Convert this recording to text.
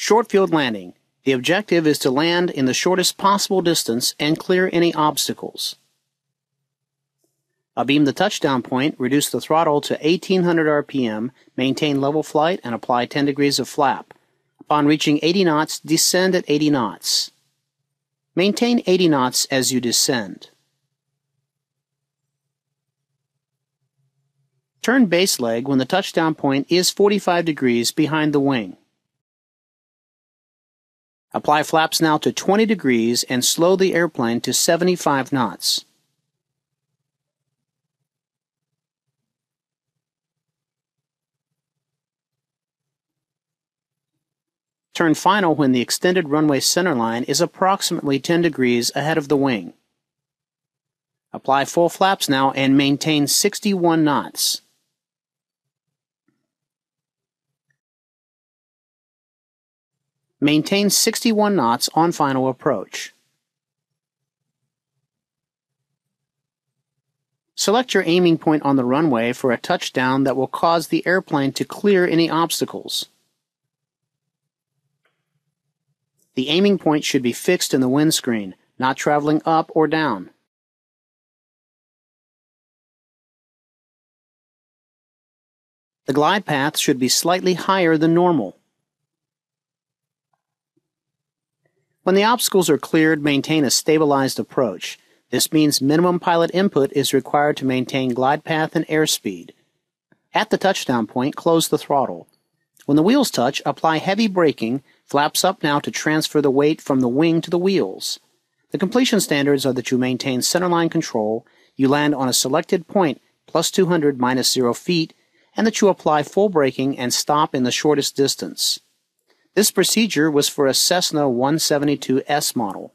Short field landing. The objective is to land in the shortest possible distance and clear any obstacles. Abeam the touchdown point, reduce the throttle to 1800 RPM, maintain level flight, and apply 10 degrees of flap. Upon reaching 80 knots, descend at 80 knots. Maintain 80 knots as you descend. Turn base leg when the touchdown point is 45 degrees behind the wing. Apply flaps now to 20 degrees and slow the airplane to 75 knots. Turn final when the extended runway centerline is approximately 10 degrees ahead of the wing. Apply full flaps now and maintain 61 knots. Maintain 61 knots on final approach. Select your aiming point on the runway for a touchdown that will cause the airplane to clear any obstacles. The aiming point should be fixed in the windscreen, not traveling up or down. The glide path should be slightly higher than normal. When the obstacles are cleared, maintain a stabilized approach. This means minimum pilot input is required to maintain glide path and airspeed. At the touchdown point, close the throttle. When the wheels touch, apply heavy braking, flaps up now to transfer the weight from the wing to the wheels. The completion standards are that you maintain centerline control, you land on a selected point plus 200 minus 0 feet, and that you apply full braking and stop in the shortest distance. This procedure was for a Cessna 172S model.